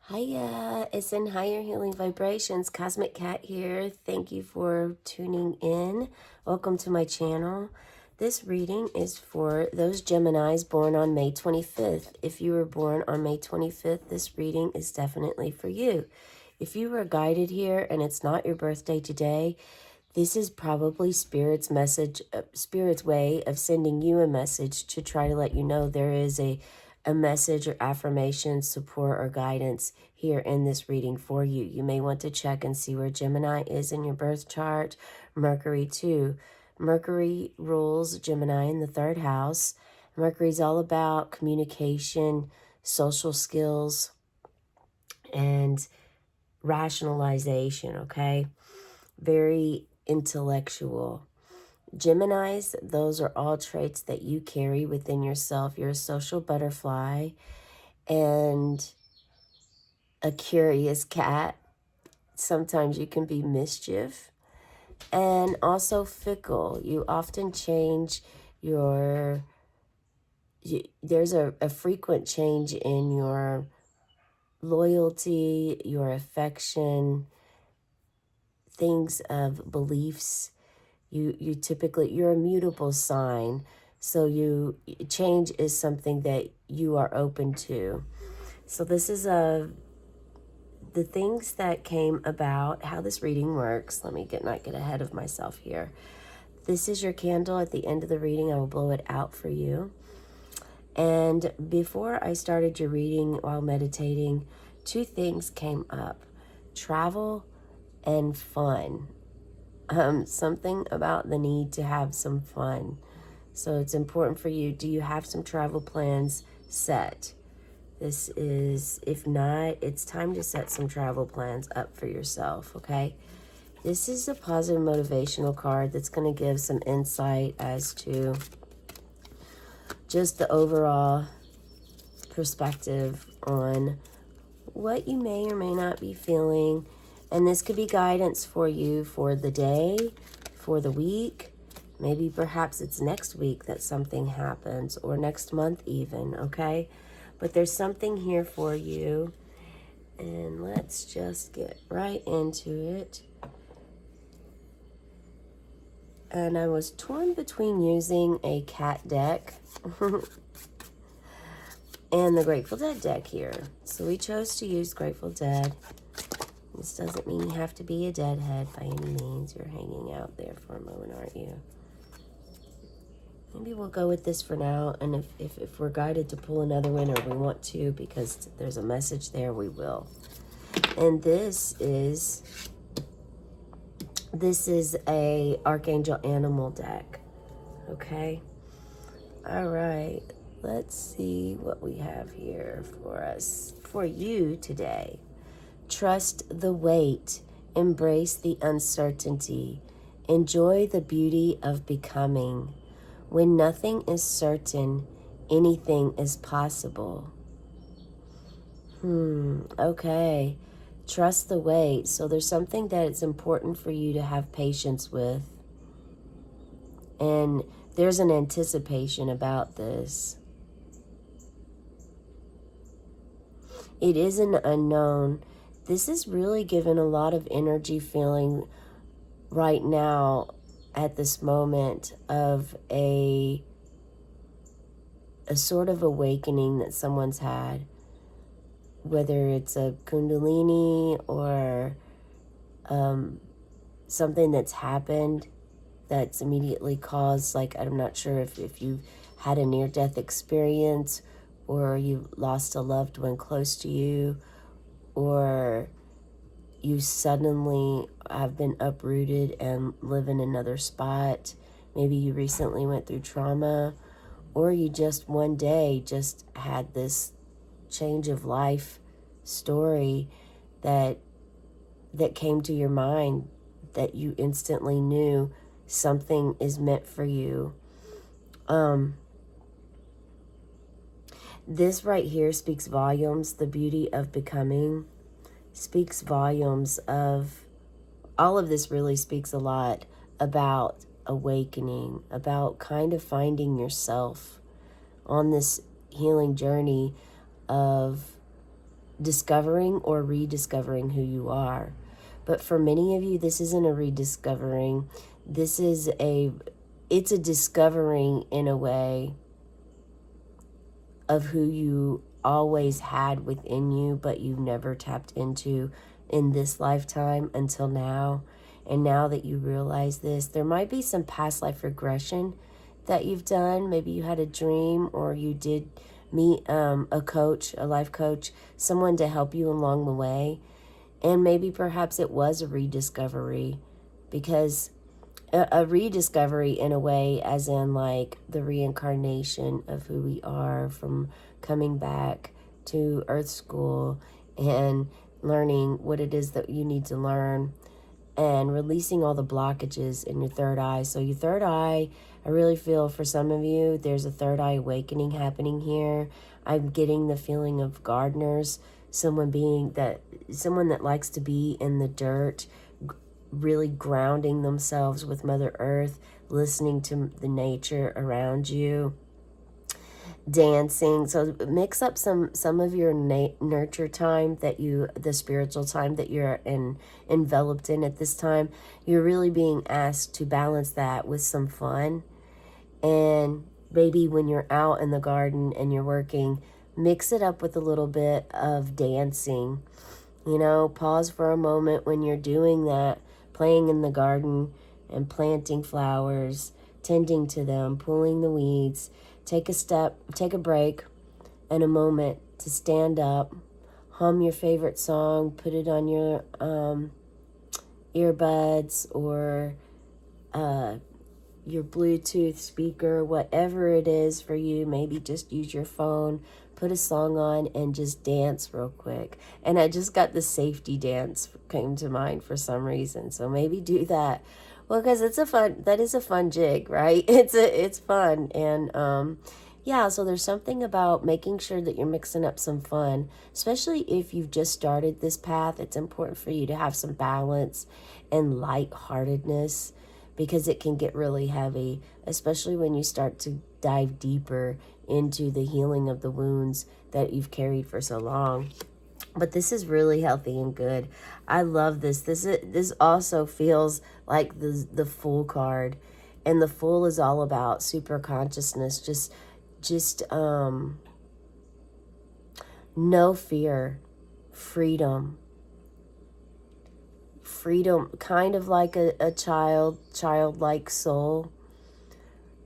Hiya, it's in Higher Healing Vibrations. Cosmic Cat here. Thank you for tuning in. Welcome to my channel. This reading is for those Geminis born on May 25th. If you were born on May 25th, this reading is definitely for you. If you were guided here and it's not your birthday today, this is probably Spirit's message, Spirit's way of sending you a message to try to let you know there is a message or affirmation, support, or guidance here in this reading for you. You may want to check and see where Gemini is in your birth chart. Mercury too. Mercury rules Gemini in the third house. Mercury's all about communication, social skills, and rationalization, okay? Very intellectual. Geminis, those are all traits that you carry within yourself. You're a social butterfly and a curious cat. Sometimes you can be mischief and also fickle. You often change there's a frequent change in your loyalty, your affection, things of beliefs. You typically, you're a mutable sign. So change is something that you are open to. So this is the things that came about, how this reading works. Let me not get ahead of myself here. This is your candle. At the end of the reading, I will blow it out for you. And before I started your reading while meditating, two things came up: travel and fun. Something about the need to have some fun. So it's important for you. Do you have some travel plans set? This is, if not, it's time to set some travel plans up for yourself, okay? This is a positive motivational card that's going to give some insight as to just the overall perspective on what you may or may not be feeling. And this could be guidance for you for the day, for the week. Maybe perhaps it's next week that something happens, or next month even, okay? But there's something here for you. And let's just get right into it. And I was torn between using a cat deck and the Grateful Dead deck here. So we chose to use Grateful Dead. This doesn't mean you have to be a deadhead by any means. You're hanging out there for a moment, aren't you? Maybe we'll go with this for now, and if we're guided to pull another one, or we want to because there's a message there, we will. And this is a Archangel Animal deck, okay? All right, let's see what we have here for us, for you today. Trust the wait, embrace the uncertainty, enjoy the beauty of becoming. When nothing is certain, anything is possible. Okay. Trust the wait. So there's something that it's important for you to have patience with. And there's an anticipation about this. It is an unknown. This is really given a lot of energy feeling right now at this moment of a sort of awakening that someone's had, whether it's a kundalini or something that's happened that's immediately caused, like, I'm not sure if you had a near-death experience, or you lost a loved one close to you, or you suddenly have been uprooted and live in another spot. Maybe you recently went through trauma, or you just one day just had this change of life story that came to your mind, that you instantly knew something is meant for you. This right here speaks volumes. The beauty of becoming speaks volumes of, all of this really speaks a lot about awakening, about kind of finding yourself on this healing journey of discovering or rediscovering who you are. But for many of you, this isn't a rediscovering. It's a discovering in a way of who you always had within you, but you've never tapped into in this lifetime until now. And now that you realize this, there might be some past life regression that you've done. Maybe you had a dream, or you did meet a coach, a life coach, someone to help you along the way. And maybe perhaps it was a rediscovery, because a rediscovery in a way, as in like the reincarnation of who we are, from coming back to Earth School and learning what it is that you need to learn, and releasing all the blockages in your third eye. So your third eye, I really feel for some of you, there's a third eye awakening happening here. I'm getting the feeling of gardeners, someone that likes to be in the dirt, really grounding themselves with Mother Earth, listening to the nature around you, dancing. So mix up some of your nurture time, the spiritual time that you're enveloped in at this time. You're really being asked to balance that with some fun. And maybe when you're out in the garden and you're working, mix it up with a little bit of dancing. Pause for a moment when you're doing that, playing in the garden and planting flowers, tending to them, pulling the weeds. Take a break and a moment to stand up, hum your favorite song, put it on your earbuds or your Bluetooth speaker, whatever it is for you. Maybe just use your phone, put a song on, and just dance real quick. And I just got the safety dance came to mind for some reason, so maybe do that. Well, because that is a fun jig, right? It's fun. And yeah, so there's something about making sure that you're mixing up some fun, especially if you've just started this path. It's important for you to have some balance and lightheartedness, because it can get really heavy, especially when you start to dive deeper into the healing of the wounds that you've carried for so long. But this is really healthy and good. I love this. This also feels like the Fool card, and the Fool is all about super consciousness. Just no fear, freedom, kind of like a childlike soul,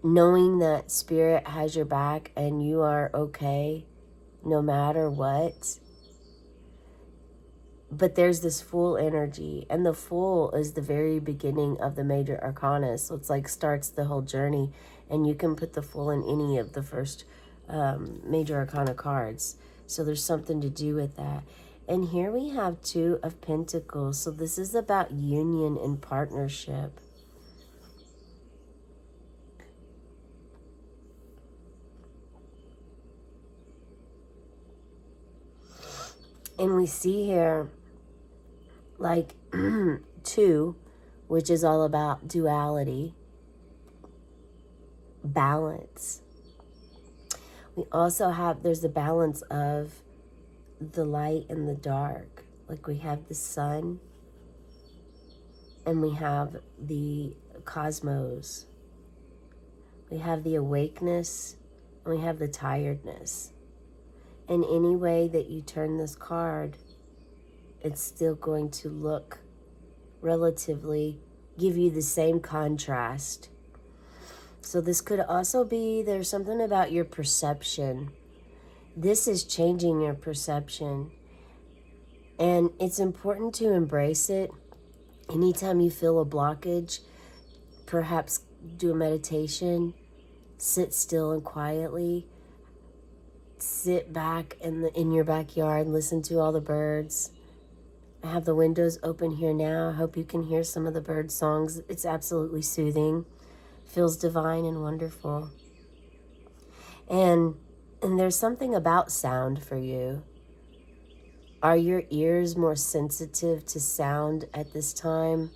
knowing that Spirit has your back and you are okay no matter what. But there's this Fool energy, and the Fool is the very beginning of the major arcana. So it's like starts the whole journey, and you can put the Fool in any of the first major arcana cards. So there's something to do with that. And here we have Two of Pentacles. So this is about union and partnership. And we see here like two, which is all about duality, balance. We also have, there's the balance of the light and the dark. Like we have the sun and we have the cosmos. We have the awakeness and we have the tiredness. In any way that you turn this card, it's still going to look relatively, give you the same contrast. So this could also be, there's something about your perception. This is changing your perception. And it's important to embrace it. Anytime you feel a blockage, perhaps do a meditation, sit still and quietly, sit back in your backyard, listen to all the birds. I have the windows open here now. I hope you can hear some of the bird songs. It's absolutely soothing. Feels divine and wonderful. And there's something about sound for you. Are your ears more sensitive to sound at this time?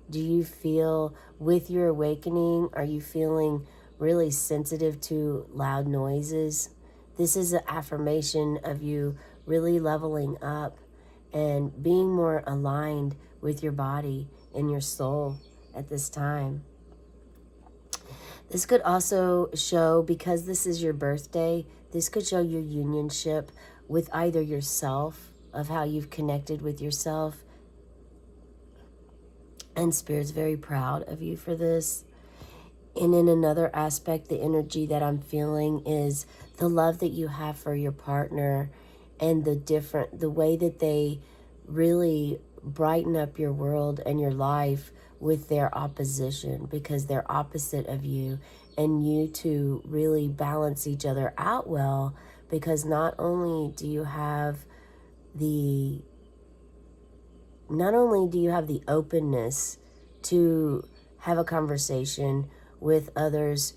Do you feel, with your awakening, are you feeling really sensitive to loud noises? This is an affirmation of you really leveling up and being more aligned with your body and your soul at this time. This could also show, because this is your birthday, this could show your unionship with either yourself, of how you've connected with yourself. And Spirit's very proud of you for this. And in another aspect, the energy that I'm feeling is the love that you have for your partner, and the way that they really brighten up your world and your life with their opposition, because they're opposite of you, and you two really balance each other out well, because not only do you have the openness to have a conversation with others,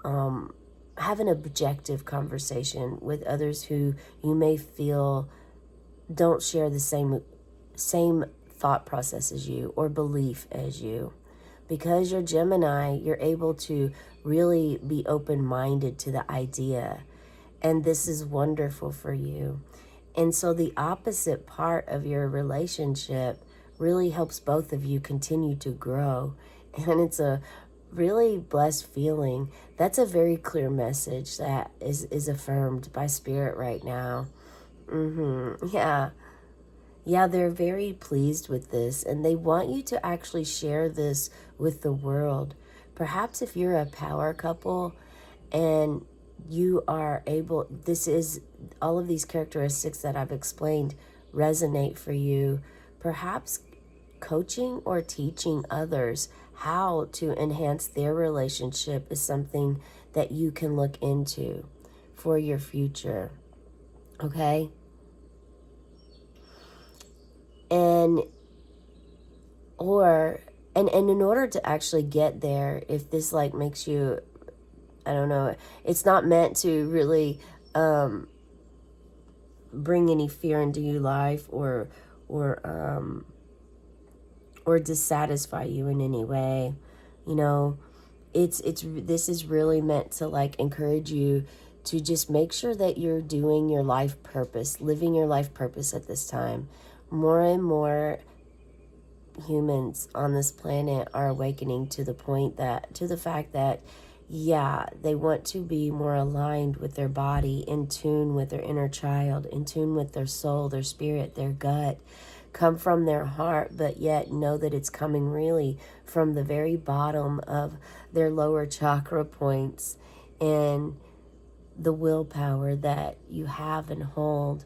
have an objective conversation with others who you may feel don't share the same thought process as you or belief as you. Because you're Gemini, you're able to really be open-minded to the idea, and this is wonderful for you. And so the opposite part of your relationship really helps both of you continue to grow, and it's a really blessed feeling. That's a very clear message that is affirmed by Spirit right now. Yeah, they're very pleased with this, and they want you to actually share this with the world. Perhaps if you're a power couple and you are able, all of these characteristics that I've explained resonate for you, perhaps coaching or teaching others how to enhance their relationship is something that you can look into for your future. Okay? And in order to actually get there, if this like makes you, I don't know, it's not meant to really bring any fear into your life or dissatisfy you in any way. You know, this is really meant to like encourage you to just make sure that you're doing your life purpose, living your life purpose at this time. More and more humans on this planet are awakening to the fact that, yeah, they want to be more aligned with their body, in tune with their inner child, in tune with their soul, their spirit, their gut, come from their heart, but yet know that it's coming really from the very bottom of their lower chakra points, and the willpower that you have and hold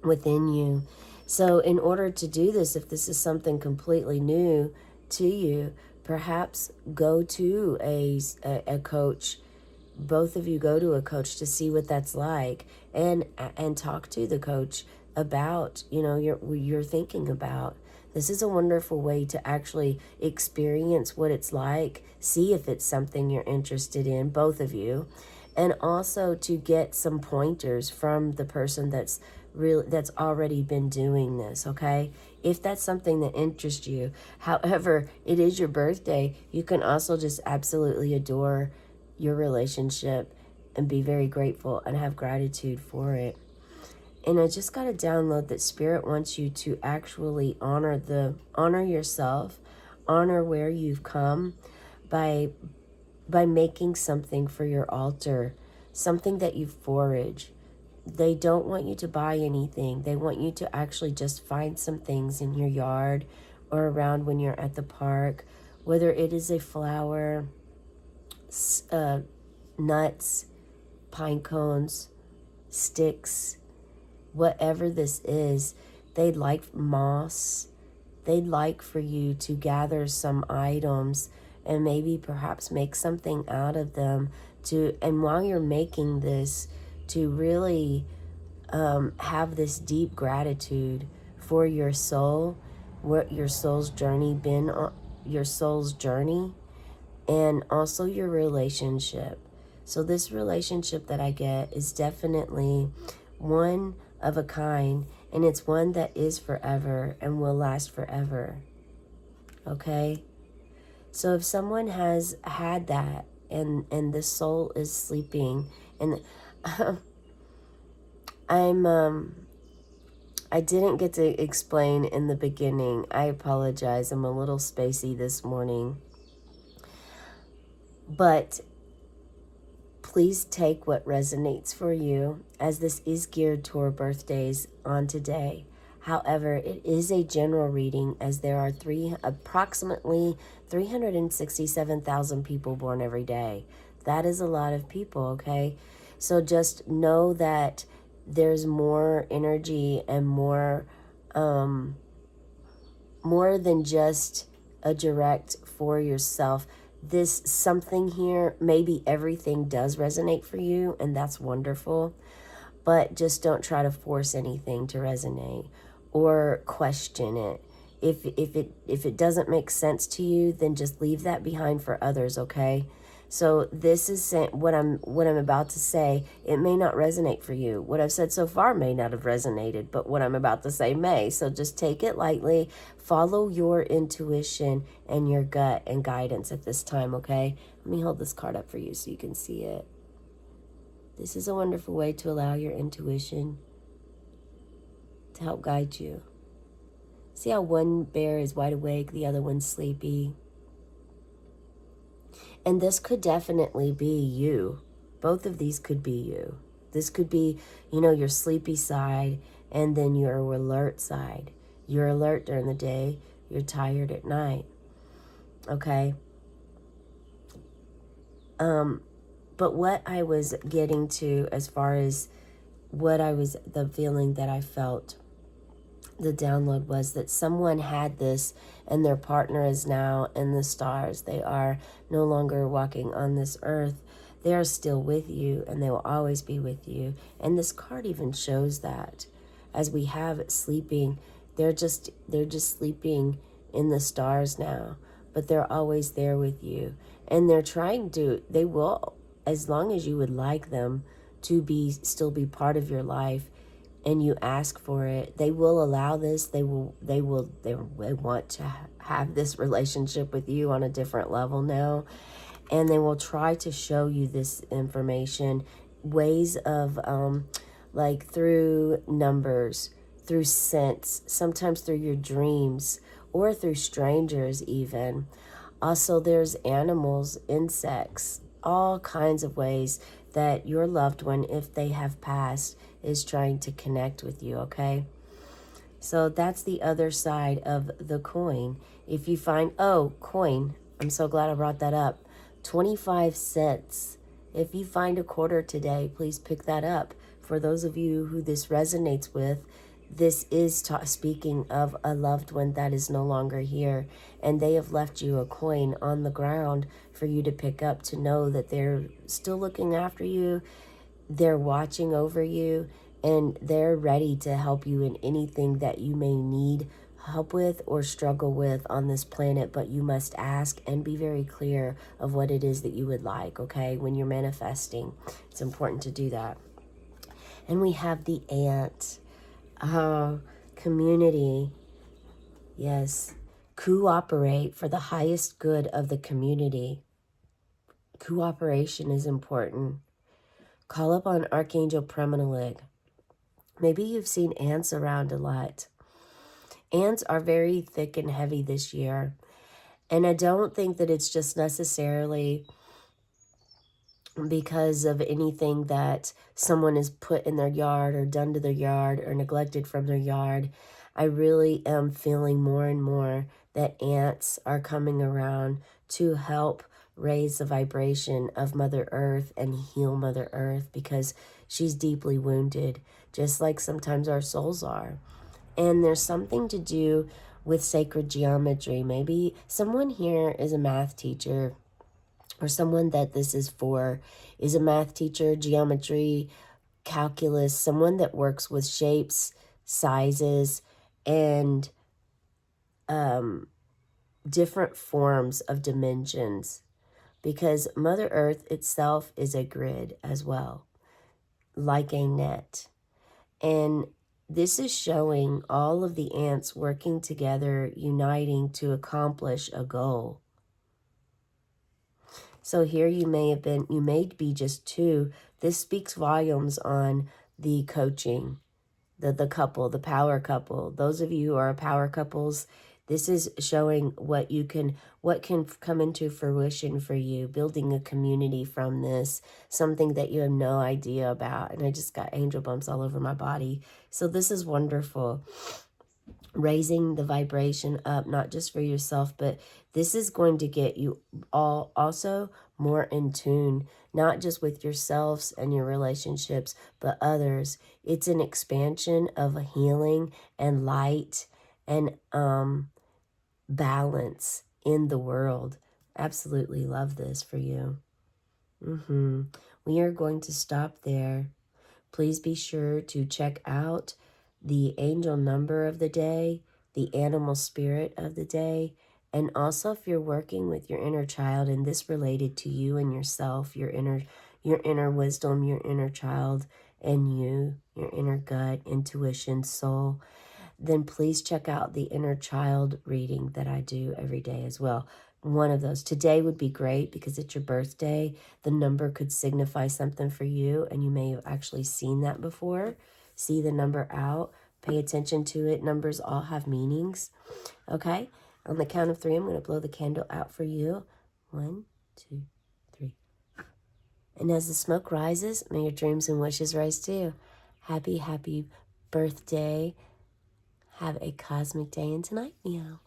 within you. So in order to do this, if this is something completely new to you, perhaps go to a coach. Both of you go to a coach to see what that's like, and talk to the coach about, you're thinking about. This is a wonderful way to actually experience what it's like, see if it's something you're interested in, both of you, and also to get some pointers from the person that's already been doing this, okay? If that's something that interests you. However, it is your birthday. You can also just absolutely adore your relationship and be very grateful and have gratitude for it. And I just got a download that Spirit wants you to actually honor yourself, honor where you've come by making something for your altar, something that you forage. They don't want you to buy anything. They want you to actually just find some things in your yard or around when you're at the park, whether it is a flower, nuts, pine cones, sticks, whatever this is. They'd like moss. They'd like for you to gather some items and maybe perhaps make something out of them, and while you're making this, to really have this deep gratitude for your soul, what your soul's journey and also your relationship. So this relationship that I get is definitely one of a kind, and it's one that is forever and will last forever. Okay? So if someone has had that, and the soul is sleeping, and I didn't get to explain in the beginning. I apologize. I'm a little spacey this morning. But please take what resonates for you, as this is geared toward birthdays on today. However, it is a general reading, as there are approximately 367,000 people born every day. That is a lot of people, okay? So just know that there's more energy and more than just a direct for yourself. This something here, maybe everything does resonate for you, and that's wonderful, but just don't try to force anything to resonate or question it. If it doesn't make sense to you, then just leave that behind for others, okay? So this is what I'm about to say. It may not resonate for you. What I've said so far may not have resonated, but what I'm about to say may. So just take it lightly. Follow your intuition and your gut and guidance at this time, okay? Let me hold this card up for you so you can see it. This is a wonderful way to allow your intuition to help guide you. See how one bear is wide awake, the other one's sleepy? And this could definitely be you. Both of these could be you. This could be, your sleepy side and then your alert side. You're alert during the day, you're tired at night. Okay? But what I was getting to as far as the feeling that I felt, the download was that someone had this and their partner is now in the stars. They are no longer walking on this earth. They are still with you and they will always be with you. And this card even shows that as we have it sleeping, they're just sleeping in the stars now, but they're always there with you. And they will, as long as you would like them to still be part of your life, and you ask for it, they will allow this. They want to have this relationship with you on a different level now, and they will try to show you this information, ways of like through numbers, through scents, sometimes through your dreams, or through strangers even. Also, there's animals, insects, all kinds of ways that your loved one, if they have passed, is trying to connect with you, okay? So that's the other side of the coin. If you find, coin, I'm so glad I brought that up. 25 cents. If you find a quarter today, please pick that up. For those of you who this resonates with, this is speaking of a loved one that is no longer here, and they have left you a coin on the ground for you to pick up, to know that they're still looking after you, they're watching over you, and they're ready to help you in anything that you may need help with or struggle with on this planet. But you must ask and be very clear of what it is that you would like, okay? When you're manifesting, it's important to do that. And we have the ant. Community. Yes. Cooperate for the highest good of the community. Cooperation is important. Call upon Archangel Preminilig. Maybe you've seen ants around a lot. Ants are very thick and heavy this year. And I don't think that it's just necessarily because of anything that someone has put in their yard or done to their yard or neglected from their yard. I really am feeling more and more that ants are coming around to help raise the vibration of Mother Earth and heal Mother Earth, because she's deeply wounded, just like sometimes our souls are. And there's something to do with sacred geometry. Maybe someone here is a math teacher, or someone that this is for is a math teacher, geometry, calculus, someone that works with shapes, sizes, and different forms of dimensions, because Mother Earth itself is a grid as well, like a net. And this is showing all of the ants working together, uniting to accomplish a goal. So here you may be just two. This speaks volumes on the coaching, the couple, the power couple. Those of you who are power couples, this is showing what can come into fruition for you, building a community from this, something that you have no idea about. And I just got angel bumps all over my body. So this is wonderful. Raising the vibration up, not just for yourself, but this is going to get you all also more in tune, not just with yourselves and your relationships, but others. It's an expansion of a healing and light and balance in the world. Absolutely love this for you. We are going to stop there. Please be sure to check out the angel number of the day, the animal spirit of the day, and also if you're working with your inner child and this related to you and yourself, your inner wisdom, your inner child, and you, your inner gut, intuition, soul, then please check out the inner child reading that I do every day as well. One of those. Today would be great because it's your birthday. The number could signify something for you, and you may have actually seen that before. See the number out. Pay attention to it. Numbers all have meanings. Okay? On the count of 3, I'm going to blow the candle out for you. 1, 2, 3. And as the smoke rises, may your dreams and wishes rise too. Happy, happy birthday. Have a cosmic day and tonight, meow.